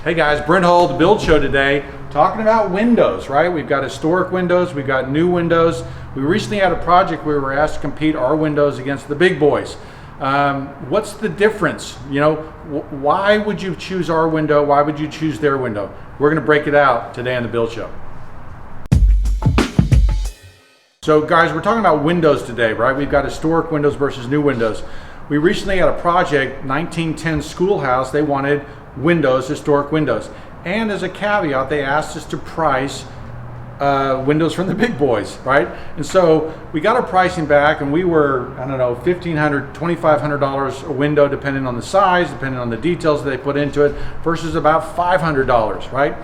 Hey guys, Brent the Build Show today, talking about windows, right? We've got historic windows, we've got new windows. We recently had a project where we were asked to compete our windows against the big boys. What's the difference? You know, why would you choose our window? Why would you choose their window? We're gonna break it out today on the Build Show. So guys, we're talking about windows today, right? We've got historic windows versus new windows. We recently had a project, 1910 schoolhouse. They wanted windows, historic windows. And as a caveat, they asked us to price windows from the big boys, right? And so we got our pricing back and we were, I don't know, $1,500, $2,500 a window, depending on the size, depending on the details that they put into it, versus about $500, right?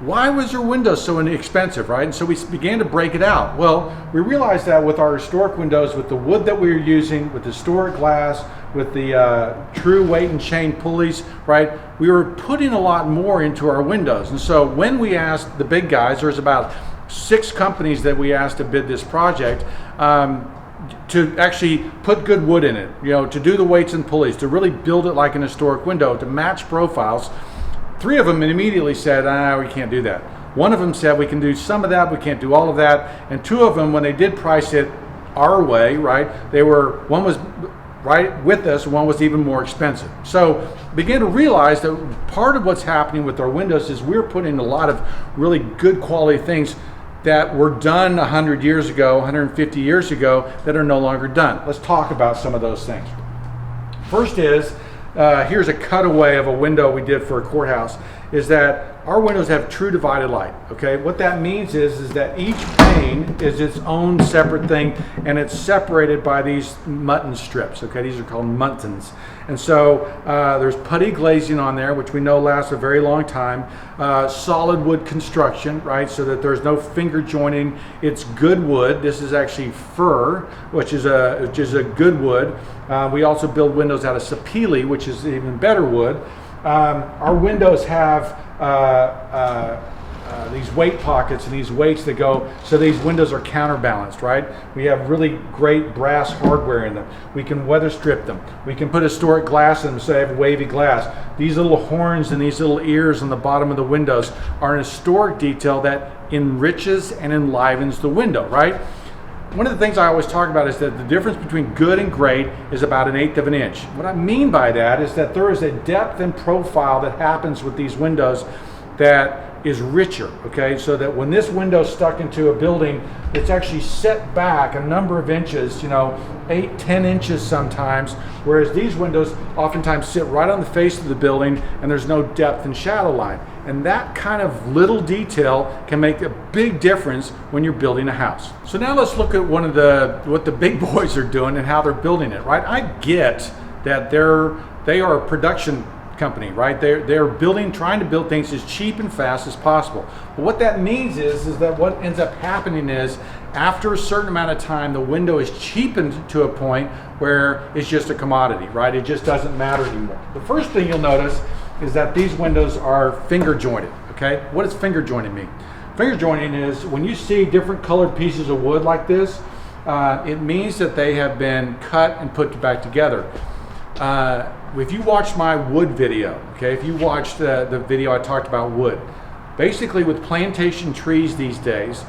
Why was your window so inexpensive, right? And so we began to break it out. Well, we realized that with our historic windows, with the wood that we were using, with historic glass, with the true weight and chain pulleys, right? We were putting a lot more into our windows. And so when we asked the big guys, there's about 6 companies that we asked to bid this project, to actually put good wood in it, you know, to do the weights and pulleys, to really build it like an historic window, to match profiles. 3 of them immediately said, we can't do that. One of them said, we can do some of that, we can't do all of that. And 2 of them, when they did price it our way, right, one was right with us, one was even more expensive. So began to realize that part of what's happening with our windows is we're putting a lot of really good quality things that were done 100 years ago, 150 years ago, that are no longer done. Let's talk about some of those things. First is, here's a cutaway of a window we did for a courthouse, is that our windows have true divided light, okay? What that means is that each pane is its own separate thing, and it's separated by these mutton strips, okay? These are called muttons. And so there's putty glazing on there, which we know lasts a very long time. Solid wood construction, right? So that there's no finger joining. It's good wood. This is actually fir, which is a good wood. We also build windows out of sapele, which is even better wood. Our windows have these weight pockets and these weights that go, so these windows are counterbalanced, right? We have really great brass hardware in them. We can weather strip them. We can put historic glass in them, so they have wavy glass. These little horns and these little ears on the bottom of the windows are an historic detail that enriches and enlivens the window, right? One of the things I always talk about is that the difference between good and great is about 1/8 of an inch. What I mean by that is that there is a depth and profile that happens with these windows that is richer, okay? So that when this window is stuck into a building, it's actually set back a number of inches, 8, 10 inches sometimes, whereas these windows oftentimes sit right on the face of the building and there's no depth and shadow line. And that kind of little detail can make a big difference when you're building a house. So now let's look at what the big boys are doing and how they're building it, right? I get that they are a production company, right? They're trying to build things as cheap and fast as possible. But what that means is that what ends up happening is after a certain amount of time, the window is cheapened to a point where it's just a commodity, right? It just doesn't matter anymore. The first thing you'll notice is that these windows are finger jointed, okay? What does finger jointing mean? Finger jointing is when you see different colored pieces of wood like this, it means that they have been cut and put back together. If you watched my wood video, okay, if you watched the video I talked about wood, basically with plantation trees these days,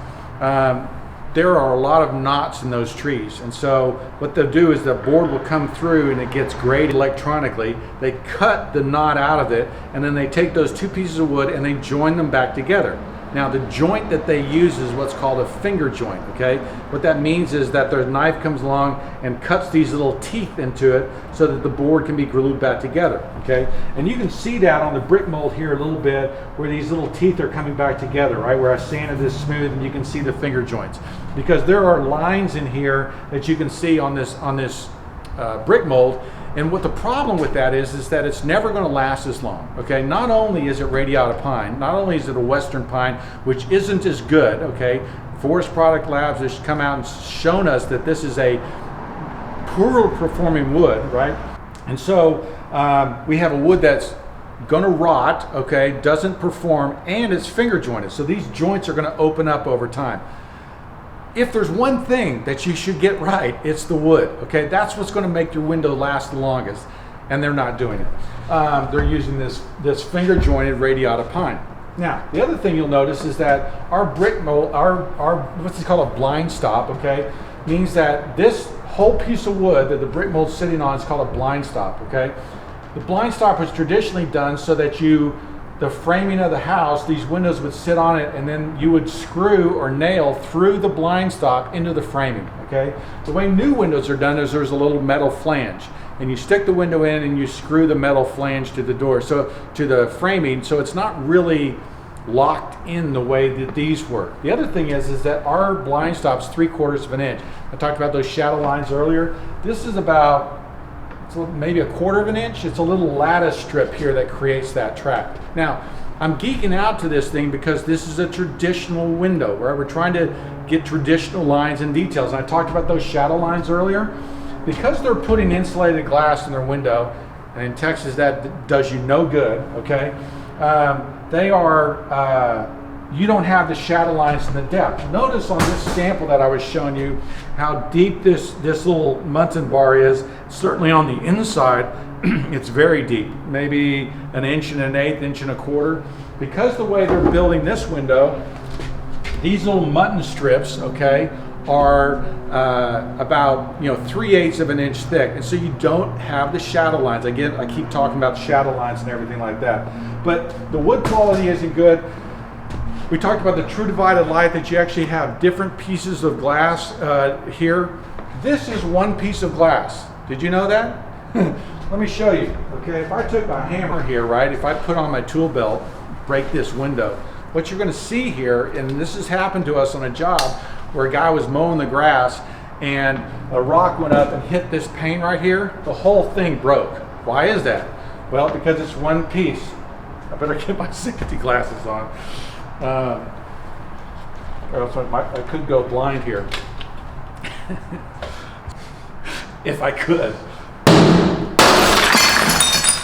there are a lot of knots in those trees. And so what they'll do is the board will come through and it gets graded electronically. They cut the knot out of it and then they take those 2 pieces of wood and they join them back together. Now the joint that they use is what's called a finger joint, okay? What that means is that their knife comes along and cuts these little teeth into it so that the board can be glued back together, okay? And you can see that on the brick mold here a little bit where these little teeth are coming back together, right? Where I sanded this smooth and you can see the finger joints. Because there are lines in here that you can see on this brick mold. And what the problem with that is that it's never going to last as long, okay? Not only is it radiata pine, not only is it a western pine, which isn't as good, okay? Forest Product Labs has come out and shown us that this is a poor performing wood, right? And so we have a wood that's going to rot, okay, doesn't perform, and it's finger jointed. So these joints are going to open up over time. If there's one thing that you should get right, it's the wood, okay? That's what's going to make your window last the longest. and they're not doing it. They're using this finger jointed radiata pine. Now, the other thing you'll notice is that our brick mold, our what's called a blind stop, okay, means that this whole piece of wood that the brick mold's sitting on is called a blind stop, okay? The blind stop was traditionally done so that the framing of the house, these windows would sit on it, and then you would screw or nail through the blind stop into the framing, okay? The way new windows are done is there's a little metal flange, and you stick the window in and you screw the metal flange to the door, so to the framing, so it's not really locked in the way that these were. The other thing is that our blind stop's 3/4 of an inch. I talked about those shadow lines earlier. This is about maybe 1/4 of an inch. It's a little lattice strip here that creates that trap. Now, I'm geeking out to this thing because this is a traditional window where we're trying to get traditional lines and details. And I talked about those shadow lines earlier. Because they're putting insulated glass in their window, and in Texas that does you no good, okay? You don't have the shadow lines in the depth. Notice on this sample that I was showing you how deep this little Munson bar is. Certainly on the inside, it's very deep, maybe 1 1/8 inch, 1/4. Because the way they're building this window, these little mutton strips, okay, are about 3/8 of an inch thick, and so you don't have the shadow lines. Again, I keep talking about shadow lines and everything like that, but the wood quality isn't good. We talked about the true divided light, that you actually have different pieces of glass here. This is one piece of glass. Did you know that? Let me show you. Okay, if I took a hammer here, right, if I put on my tool belt, break this window, what you're going to see here, and this has happened to us on a job where a guy was mowing the grass and a rock went up and hit this pane right here, the whole thing broke. Why is that? Well, because it's one piece. I better get my safety glasses on. Or else I could go blind here. If I could.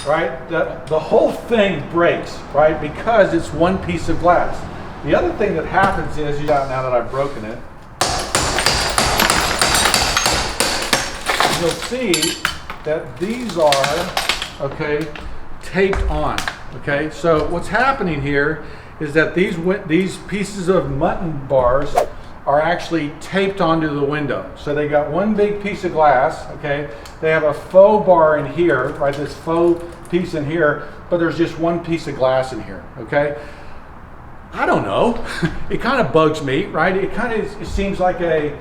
Right? The whole thing breaks, right? Because it's one piece of glass. The other thing that happens is, now that I've broken it, you'll see that these are, okay, taped on. Okay, so what's happening here is that these pieces of mutton bars are actually taped onto the window. So they got one big piece of glass, okay? They have a faux bar in here, right? This faux piece in here, but there's just one piece of glass in here, okay? I don't know. It kind of bugs me, right? It seems like a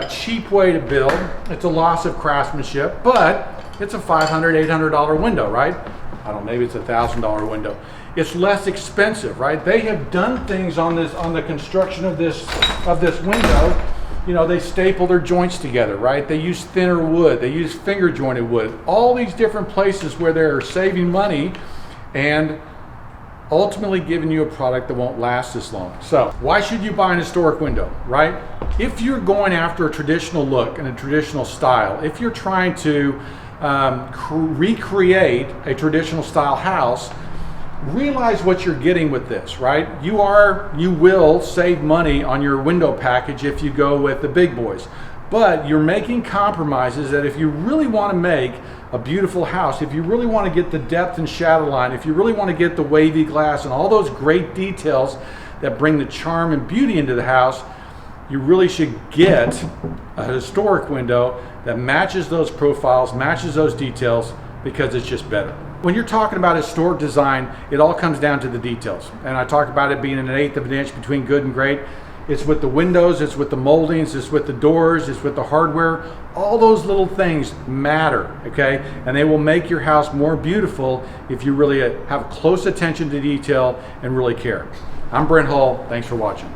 cheap way to build. It's a loss of craftsmanship, but it's a $500, $800 window, right? I don't know, maybe it's a $1,000 window. It's less expensive, right? They have done things on the construction of this window. They staple their joints together, right? They use thinner wood. They use finger jointed wood. All these different places where they're saving money and ultimately giving you a product that won't last this long. So why should you buy an historic window, right? If you're going after a traditional look and a traditional style, if you're trying to recreate a traditional style house, realize what you're getting with this, right? You will save money on your window package if you go with the big boys, but you're making compromises that if you really want to make a beautiful house, if you really want to get the depth and shadow line, if you really want to get the wavy glass and all those great details that bring the charm and beauty into the house, you really should get a historic window that matches those profiles, matches those details, because it's just better. When you're talking about historic design, it all comes down to the details. And I talk about it being 1/8 of an inch between good and great. It's with the windows, it's with the moldings, it's with the doors, it's with the hardware. All those little things matter, okay? And they will make your house more beautiful if you really have close attention to detail and really care. I'm Brent Hull, thanks for watching.